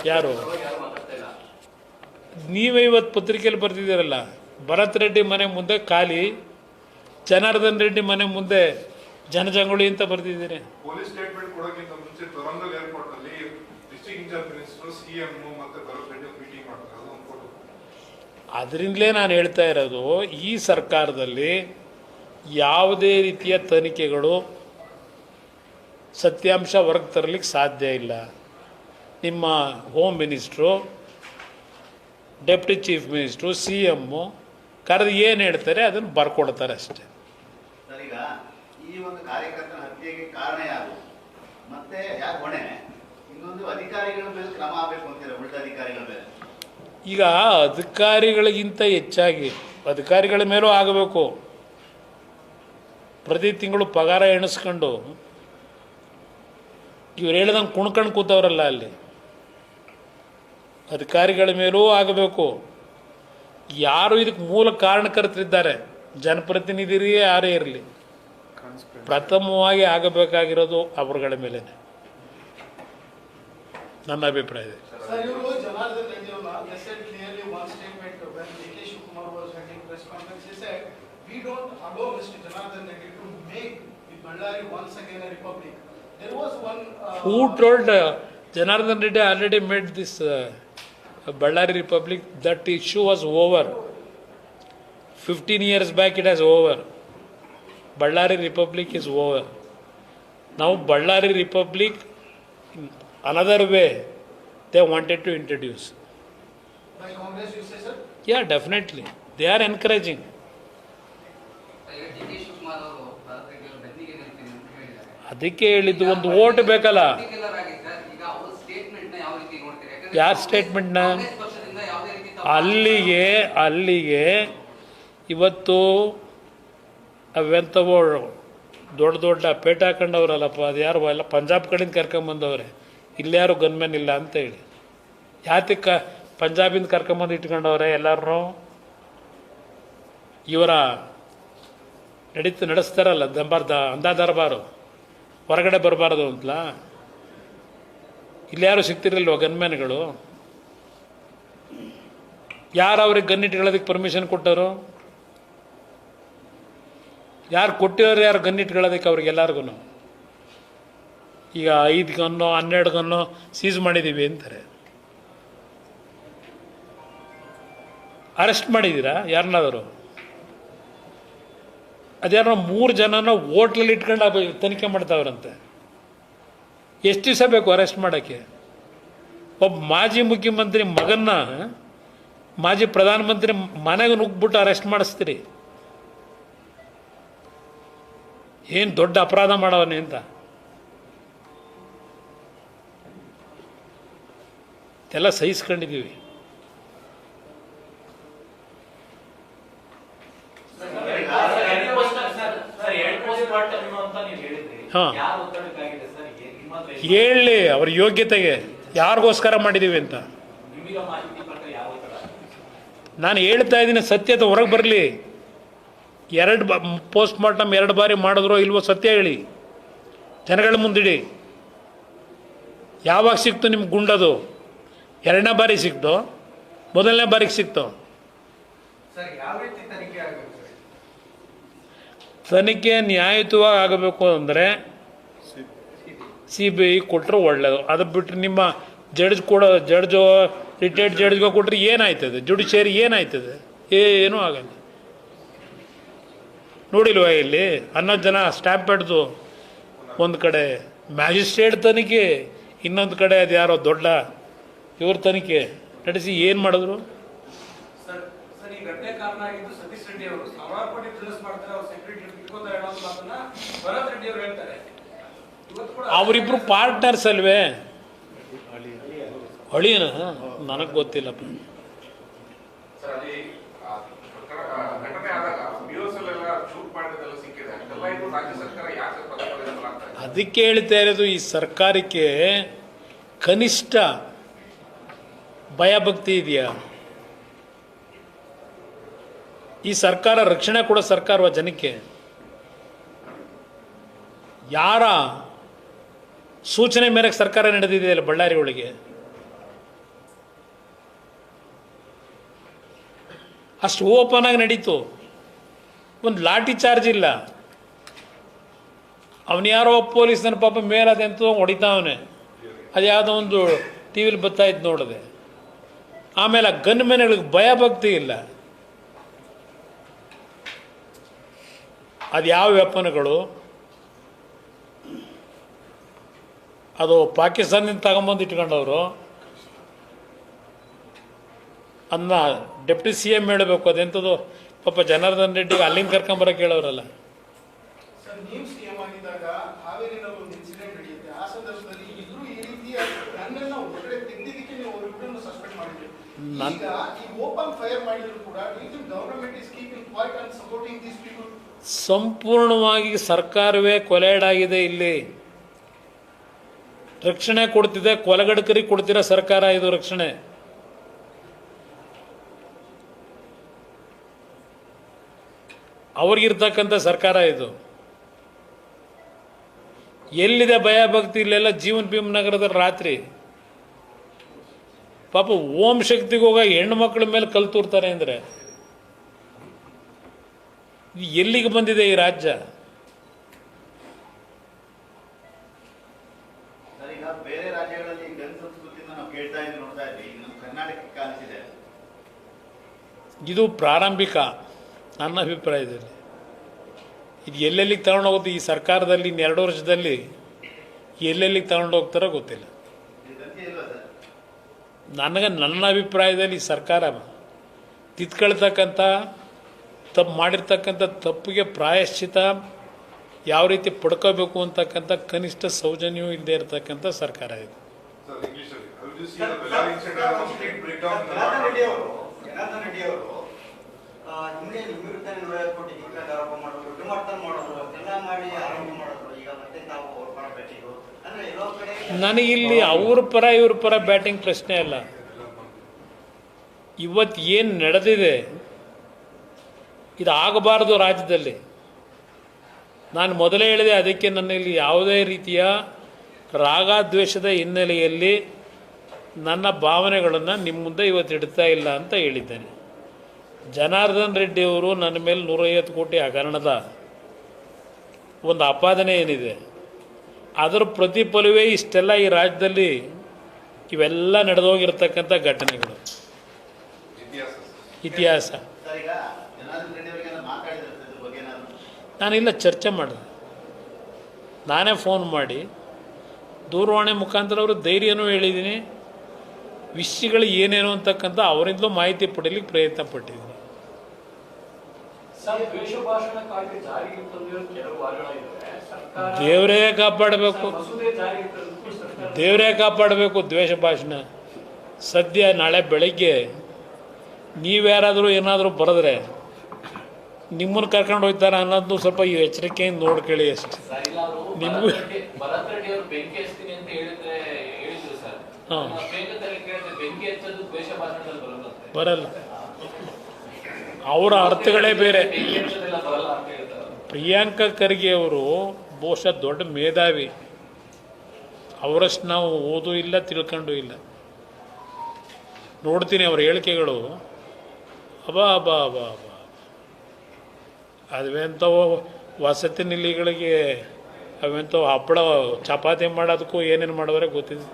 ಯಾರು ನೀವೇ ಇವತ್ತು ಪತ್ರಿಕೆಯಲ್ಲಿ ಬರ್ತಿದ್ದೀರಲ್ಲ, ಭರತ್ ರೆಡ್ಡಿ ಮನೆ ಮುಂದೆ ಖಾಲಿ, ಜನಾರ್ದನ್ ರೆಡ್ಡಿ ಮನೆ ಮುಂದೆ ಜನಜಂಗುಳಿ ಅಂತ ಬರ್ತಿದ್ದೀರಿ. ಪೊಲೀಸ್ ಸ್ಟೇಟ್ಮೆಂಟ್ ಕೊಡೋಕ್ಕಿಂತ ಮುಂಚೆ ತೊರಂಗಲ್ ಏರ್ಪೋರ್ಟ್ ಅಲ್ಲಿ ಡಿಸ್ಟ್ರಿಕ್ಟ್ ಇನ್ಚಾರ್ಜ್ ಮಿನಿಸ್ಟರ್ ಸಿಎಂ ಮತ್ತೆ ಭರತ್ ರೆಡ್ಡಿ ಮೀಟಿಂಗ್ ಮಾಡ್ತಾರೆ. ಅದೊಂದು ಫೋಟೋ. ಅದರಿಂದಲೇ ನಾನು ಹೇಳ್ತಾ ಇರೋದು, ಈ ಸರ್ಕಾರದಲ್ಲಿ ಯಾವುದೇ ರೀತಿಯ ತನಿಖೆಗಳು ಸತ್ಯಾಂಶ ಹೊರಗೆ ತರಲಿಕ್ಕೆ ಸಾಧ್ಯ ಇಲ್ಲ. ನಿಮ್ಮ home minister, deputy chief minister, C M ಕರೆದು ಏನು ಹೇಳ್ತಾರೆ ಅದನ್ನು ಬರ್ಕೊಡ್ತಾರೆ ಅಷ್ಟೇ. ಈಗ ಈ ಒಂದು ಕಾರ್ಯಕರ್ತನ ಹತ್ಯೆಗೆ ಕಾರಣ ಯಾರು, ಮತ್ತೆ ಯಾರು ಹೊಣೆ, ಇನ್ನೊಂದು ಅಧಿಕಾರಿಗಳ ಮೇಲೆ ಕ್ರಮ ಆಗಬೇಕು ಅಂತೀರಾ, ಉಳಿದ ಅಧಿಕಾರಿಗಳ ಮೇಲೆ? ಈಗ ಅಧಿಕಾರಿಗಳಿಗಿಂತ ಹೆಚ್ಚಾಗಿ ಅಧಿಕಾರಿಗಳ ಮೇಲೂ ಆಗಬೇಕು. ಪ್ರತಿ ತಿಂಗಳು ಪಗಾರ ಎಣಿಸ್ಕೊಂಡು ಇವ್ರು ಹೇಳ್ದಂಗೆ ಕುಣ್ಕೊಂಡು ಕೂತವ್ರಲ್ಲ, ಅಲ್ಲಿ ಅಧಿಕಾರಿಗಳ ಮೇಲೂ ಆಗಬೇಕು. ಯಾರು ಇದಕ್ಕೆ ಮೂಲ ಕಾರಣಕರ್ತರಿದ್ದಾರೆ, ಜನಪ್ರತಿನಿಧಿರೇ ಯಾರೇ ಇರಲಿ, ಪ್ರಥಮವಾಗಿ ಆಗಬೇಕಾಗಿರೋದು ಅವರುಗಳ ಮೇಲೆ ನನ್ನ ಅಭಿಪ್ರಾಯ ಇದೆ. Who told Janardhan Reddy already made this Ballari Republic? That issue was over. 15 years back it has over. Ballari Republic is over. Now Ballari Republic, in another way, they wanted to introduce. By Congress, you say, sir? Yeah, definitely. They are encouraging. ಅದಕ್ಕೆ ಹೇಳಿದ್ದು, ಒಂದು vote ಬೇಕಲ್ಲ. ಯಾರ ಸ್ಟೇಟ್ಮೆಂಟ್ನ? ಅಲ್ಲಿಗೆ ಇವತ್ತು ಅವೆಂಥವೋ ದೊಡ್ಡ ದೊಡ್ಡ ಪೇಟ ಹಾಕೊಂಡವ್ರಲ್ಲಪ್ಪ, ಅದು ಯಾರು ಎಲ್ಲ ಪಂಜಾಬ್ ಕಡೆಯಿಂದ ಕರ್ಕೊಂಬಂದವ್ರೆ, ಇಲ್ಲಾರು ಗನ್ಮೆನ್ ಇಲ್ಲ ಅಂತ ಹೇಳಿ. ಯಾತಕ್ಕೆ ಪಂಜಾಬಿಂದ ಕರ್ಕೊಂಬಂದು ಇಟ್ಕೊಂಡವ್ರೆ ಎಲ್ಲರೂ? ಇವರ ನಡೆಸ್ತಾರಲ್ಲ ಅಂದಾ ದರ್ಬಾರು, ಹೊರಗಡೆ ಬರಬಾರ್ದು ಅಂತಲ. ಇಲ್ಲಾರು ಸಿಗ್ತಿರಲ್ವ ಗನ್ಮ್ಯಾನ್ಗಳು? ಯಾರು ಅವ್ರಿಗೆ ಗನ್ ಇಟ್ಕೊಳ್ಳೋದಕ್ಕೆ ಪರ್ಮಿಷನ್ ಕೊಟ್ಟರು? ಯಾರು ಕೊಟ್ಟಿರೋರು? ಯಾರು ಗನ್ ಇಟ್ಕೊಳ್ಳೋದಕ್ಕೆ ಅವ್ರಿಗೆಲ್ಲರಿಗೂ? ಈಗ 5 ಗನ್ನು 12 ಗನ್ನು ಸೀಸ್ ಮಾಡಿದ್ದೀವಿ ಅಂತಾರೆ. ಅರೆಸ್ಟ್ ಮಾಡಿದ್ದೀರಾ ಯಾರನ್ನಾದರೂ? ಅದ್ಯಾರೋ 3 ಜನನ ಹೋಟ್ಲಲ್ಲಿ ಇಟ್ಕೊಂಡು ತನಿಖೆ ಮಾಡ್ತಾವ್ರಂತೆ. ಎಷ್ಟು ದಿವಸ ಬೇಕು ಅರೆಸ್ಟ್ ಮಾಡೋಕ್ಕೆ? ಒಬ್ಬ ಮಾಜಿ ಮುಖ್ಯಮಂತ್ರಿ ಮಗನ್ನ, ಮಾಜಿ ಪ್ರಧಾನಮಂತ್ರಿ ಮನೆಗೆ ನುಗ್ಬಿಟ್ಟು ಅರೆಸ್ಟ್ ಮಾಡಿಸ್ತೀರಿ? ಏನು ದೊಡ್ಡ ಅಪರಾಧ ಮಾಡವನೇ ಅಂತ? ಎಲ್ಲ ಸಹಿಸ್ಕೊಂಡಿದ್ದೀವಿ. ಹೇಳಿ ಅವ್ರ ಯೋಗ್ಯತೆಗೆ ಯಾರಿಗೋಸ್ಕರ ಮಾಡಿದ್ದೀವಿ ಅಂತ. ನಾನು ಹೇಳ್ತಾ ಇದ್ದೀನಿ, ಸತ್ಯತೆ ಹೊರಗೆ ಬರಲಿ. 2 ಪೋಸ್ಟ್ ಮಾರ್ಟಮ್ 2 ಬಾರಿ ಮಾಡಿದ್ರೋ ಇಲ್ವೋ ಸತ್ಯ ಹೇಳಿ, ಜನಗಳ ಮುಂದಿಡಿ. ಯಾವಾಗ ಸಿಕ್ತು ನಿಮ್ಗೆ ಗುಂಡದು? 2ನೇ ಬಾರಿ ಸಿಕ್ತು, 1ನೇ ಬಾರಿಗೆ ಸಿಕ್ತು? ತನಿಖೆ ನ್ಯಾಯಯುತವಾಗಿ ಆಗಬೇಕು ಅಂದರೆ CBI ಕೊಟ್ಟರು ಒಳ್ಳೆಯದು. ಅದು ಬಿಟ್ಟರೆ ನಿಮ್ಮ ಜಡ್ಜು ರಿಟೈರ್ಡ್ ಜಡ್ಜ್ಗೆ ಕೊಟ್ಟರೆ ಏನಾಯ್ತದೆ? ಜುಡಿಷಿಯರಿ ಏನಾಯ್ತದೆ? ಏನೂ ಆಗಲ್ಲ. ನೋಡಿಲ್ವ ಇಲ್ಲಿ 11 ಜನ ಸ್ಟ್ಯಾಂಪ್ ಹಿಡ್ದು, ಒಂದು ಕಡೆ ಮ್ಯಾಜಿಸ್ಟ್ರೇಟ್ ತನಿಖೆ, ಇನ್ನೊಂದು ಕಡೆ ಅದು ಯಾರೋ ದೊಡ್ಡ ಇವ್ರ ತನಿಖೆ ನಡೆಸಿ ಏನು ಮಾಡಿದ್ರು? ಅವರಿಬ್ರು ಪಾರ್ಟ್ನರ್ಸ್ ಅಲ್ವೇ? ಹಳಿನ ನನಗೆ ಗೊತ್ತಿಲ್ಲಪ್ಪ. ಅದಕ್ಕೆ ಹೇಳ್ತಾ ಇರೋದು, ಈ ಸರ್ಕಾರಕ್ಕೆ ಕನಿಷ್ಠ ಭಯಭಕ್ತಿ ಇದೆಯಾ? ಈ ಸರ್ಕಾರ ರಕ್ಷಣೆ ಕೊಡೋ ಸರ್ಕಾರವ ಜನಕ್ಕೆ? ಯಾರ ಸೂಚನೆ ಮೇರೆಗೆ ಸರ್ಕಾರ ನಡೆದಿದೆಯಲ್ಲ ಬಳ್ಳಾರಿ ಒಳಗೆ. ಅಷ್ಟು ಓಪನ್ ಆಗಿ ನಡೀತು. ಒಂದು ಲಾಠಿ ಚಾರ್ಜ್ ಇಲ್ಲ. ಅವನು ಯಾರೋ ಪೊಲೀಸ್ನ ಪಾಪ ಮೇಲಾದೆಂತೋ ಹೊಡಿತಾವನೆ. ಅದು ಯಾವುದೋ ಒಂದು ಟಿ ವಿಲಿ ಬರ್ತಾಯಿದ್ದು ನೋಡಿದೆ. ಆಮೇಲೆ ಆ ಗನ್ ಮ್ಯಾನ್ಗಳಿಗೆ ಭಯ ಭಕ್ತಿ ಇಲ್ಲ. ಅದು ಯಾವ ವೆಪನ್ಗಳು, ಅದು ಪಾಕಿಸ್ತಾನದಿಂದ ತಗೊಂಬಂದು ಇಟ್ಕೊಂಡವರು. ಅದನ್ನ ಡೆಪ್ಟಿ CM ಹೇಳಬೇಕು. ಅದೆಂಥದ್ದು ಪಾಪ ಜನಾರ್ದನ್ ರೆಡ್ಡಿಗೆ ಅಲ್ಲಿಂದ ಕರ್ಕೊಂಬರಕ್ಕೆ ಹೇಳೋರಲ್ಲ. ಸರ್, ನೀವು ಸಿಎಂ ಆಗಿದ್ದಾಗ ಹಾವೇರಿನಲ್ಲಿ ಒಂದು ಇನ್ಸಿಡೆಂಟ್ ನಡೆಯುತ್ತೆ. ಆ ಸಂದರ್ಭದಲ್ಲಿ ಇದ್ರು ಈ ರೀತಿಯ ನನ್ನನ್ನು ಹೊರಗಡೆ ತೆಗೆದಿದ್ದಕ್ಕೆ ನೀವು ಅವರಿಬ್ಬರನ್ನು ಸಸ್ಪೆಂಡ್ ಮಾಡಿದ್ರಿ. ಈಗ ಈ ಓಪನ್ ಫೈರ್ ಮಾಡಿದ್ರು ಕೂಡ government is keeping quiet and supporting these people. ಸಂಪೂರ್ಣವಾಗಿ ಸರ್ಕಾರವೇ ಕೊಲೈಡ್ ಆಗಿದೆ. ಇಲ್ಲಿ ರಕ್ಷಣೆ ಕೊಡ್ತಿದೆ, ಕೊಲೆಗಡಕರಿಗೆ ಕೊಡ್ತಿರೋ ಸರ್ಕಾರ ಇದು ರಕ್ಷಣೆ. ಅವ್ರಿಗಿರ್ತಕ್ಕಂಥ ಸರ್ಕಾರ ಇದು. ಎಲ್ಲಿದೆ ಭಯ ಭಕ್ತಿ? ಇಲ್ಲೆಲ್ಲ ಜೀವನ್ ಭೀಮ್ ನಗರದಲ್ಲಿ ರಾತ್ರಿ ಪಾಪ ಓಂ ಶಕ್ತಿಗೆ ಹೋಗ ಹೆಣ್ಣು ಮಕ್ಕಳ ಮೇಲೆ ಕಲ್ಲು ತೂರ್ತಾರೆ ಅಂದರೆ ಎಲ್ಲಿಗೆ ಬಂದಿದೆ ಈ ರಾಜ್ಯ? ಈಗ ಬೇರೆ ರಾಜ್ಯಗಳಲ್ಲಿ ಗನ್ ಸಂಸ್ಕೃತಿನ ನಾವು ಕೇಳ್ತಾ ಇದ್ದೀವಿ, ನೋಡ್ತಾ ಇದ್ವಿ. ಈಗ ನಮ್ಮ ಕರ್ನಾಟಕಕ್ಕೆ ಕಾಣಿಸಿದೆ. ಇದು ಪ್ರಾರಂಭಿಕ ನನ್ನ ಅಭಿಪ್ರಾಯದಲ್ಲಿ. ಇದು ಎಲ್ಲೆಲ್ಲಿಗೆ ತಗೊಂಡೋಗುತ್ತೆ ಈ ಸರ್ಕಾರದಲ್ಲಿ ಇನ್ನು 2 ವರ್ಷದಲ್ಲಿ ಎಲ್ಲೆಲ್ಲಿಗೆ ತಗೊಂಡೋಗ್ತಾರೋ ಗೊತ್ತಿಲ್ಲ. ನನ್ನ ಅಭಿಪ್ರಾಯದಲ್ಲಿ ಈ ಸರ್ಕಾರ ತಿದ್ಕೊಳ್ತಕ್ಕಂಥ ತಪ್ಪು ಮಾಡಿರ್ತಕ್ಕಂಥ ತಪ್ಪಿಗೆ ಪ್ರಾಯಶ್ಚಿತ ಯಾವ ರೀತಿ ಪಡ್ಕೋಬೇಕು ಅಂತಕ್ಕಂಥ ಕನಿಷ್ಠ ಸೌಜನ್ಯವೂ ಇಲ್ಲದೆ ಇರತಕ್ಕಂಥ ಸರ್ಕಾರ ಇದು. Sir, English ಅಲ್ಲಿ. How do you see the Bellary incident as a complete breakdown in the Janardhan Reddy ಅವರು ಹಿಂದೆ ನಿಮ್ಮ ವಿರುದ್ಧ 150 ಕೋಟಿ ಕಿಕ್ಬ್ಯಾಕ್ ಆರೋಪ ಮಾಡೋದು, ವಿಮರ್ಶನ ಮಾಡೋದು, ಎಲ್ಲ ಮಾಡಿ ಆರೋಪ ಮಾಡೋದು. ಈಗ ಮತ್ತೆ ನಾವು ಅವ್ರ ಪರ ಭೇಟಿಗಳು ಅಂದ್ರೆ ಎಲ್ಲೋ ಕಡೆ ನನಗಿಲ್ಲಿ ಅವ್ರ ಪರ ಇವ್ರ ಪರ ಬ್ಯಾಟಿಂಗ್ ಪ್ರಶ್ನೆ ಅಲ್ಲ. ಇವತ್ತು ಏನು ನಡೆದಿದೆ ಇದು ಆಗಬಾರ್ದು ರಾಜ್ಯದಲ್ಲಿ. ನಾನು ಮೊದಲೇ ಹೇಳಿದೆ, ಅದಕ್ಕೆ ನನ್ನಲ್ಲಿ ಯಾವುದೇ ರೀತಿಯ ರಾಗದ್ವೇಷದ ಹಿನ್ನೆಲೆಯಲ್ಲಿ ನನ್ನ ಭಾವನೆಗಳನ್ನು ನಿಮ್ಮ ಮುಂದೆ ಇವತ್ತು ಇಡ್ತಾ ಇಲ್ಲ ಅಂತ ಹೇಳಿದ್ದೇನೆ. ಜನಾರ್ದನ್ ರೆಡ್ಡಿಯವರು ನನ್ನ ಮೇಲೆ 150 ಕೋಟಿ ಹಗರಣದ ಒಂದು ಆಪಾದನೆ ಏನಿದೆ, ಅದರ ಪ್ರತಿಫಲವೇ ಇಷ್ಟೆಲ್ಲ ಈ ರಾಜ್ಯದಲ್ಲಿ ಇವೆಲ್ಲ ನಡೆದೋಗಿರ್ತಕ್ಕಂಥ ಘಟನೆಗಳು, ಇತಿಹಾಸ. ಸರ್, ಈಗ ಜನಾರ್ದನ್ ರೆಡ್ಡಿ ಅವರಿಗೆ ಮಾತಾಡಿದ್ರೆ ಇದ್ರ ಬಗ್ಗೆ ನಾನಿಲ್ಲ ಚರ್ಚೆ ಮಾಡಿದೆ. ನಾನೇ ಫೋನ್ ಮಾಡಿ ದೂರವಾಣಿ ಮುಖಾಂತರ ಅವರು ಧೈರ್ಯನೂ ಹೇಳಿದ್ದೀನಿ, ವಿಷಯಗಳು ಏನೇನು ಅಂತಕ್ಕಂಥ ಅವರಿಂದಲೂ ಮಾಹಿತಿ ಪಡೀಲಿಕ್ಕೆ ಪ್ರಯತ್ನ ಪಟ್ಟಿದ್ದೀನಿ. ದೇವರೇ ಕಾಪಾಡಬೇಕು, ದೇವರೇ ಕಾಪಾಡಬೇಕು ದ್ವೇಷ ಭಾಷಣ. ಸದ್ಯ ನಾಳೆ ಬೆಳಗ್ಗೆ ನೀವ್ಯಾರಾದರೂ ಏನಾದರೂ ಬರೆದ್ರೆ ನಿಮ್ಮನ್ನು ಕರ್ಕೊಂಡು ಹೋಗ್ತಾರೆ ಅನ್ನೋದು ಸ್ವಲ್ಪ ಈ ಎಚ್ಚರಿಕೆಯಿಂದ ನೋಡ್ಕೊಳ್ಳಿ ಅಷ್ಟೆ. ನಿಮಗೂ ಭರತ್ ರೆಡ್ಡಿ ಅವರು ಬೆಂಕಿ ಹಚ್ತೀನಿ ಅಂತ ಹೇಳಿದ್ರು ಸರ್. ಬೆಂಕಿ ಹಚ್ಚೋದು ದ್ವೇಷ ಭಾಷಣದಲ್ಲಿ ಬರಲ್ಲ, ಅವರ ಅರ್ಥಗಳೇ ಬೇರೆ. ಬೆಂಕಿ ಹಚ್ಚೋದೆಲ್ಲ ಬರಲ್ಲ ಅಂತ ಹೇಳ್ತಾರೆ. ಪ್ರಿಯಾಂಕಾ ಖರ್ಗೆ ಅವರು ಬಹುಶಃ ದೊಡ್ಡ ಮೇಧಾವಿ. ಅವರಷ್ಟು ನಾವು ಓದೂ ಇಲ್ಲ, ತಿಳ್ಕೊಂಡು ಇಲ್ಲ. ನೋಡ್ತೀನಿ ಅವ್ರ ಹೇಳಿಕೆಗಳು, ಅಬಾ ಅಬಾ ಅಬಾ ಅಬಾ ಅವೆಂಥವು ವಸತಿ ನಿಲಿಗಳಿಗೆ ಅವೆಂಥವು ಹಪ್ಪಳ ಚಪಾತಿ ಮಾಡೋದಕ್ಕೂ ಏನೇನು ಮಾಡೋದ್ರೆ ಗೊತ್ತಿದೆ.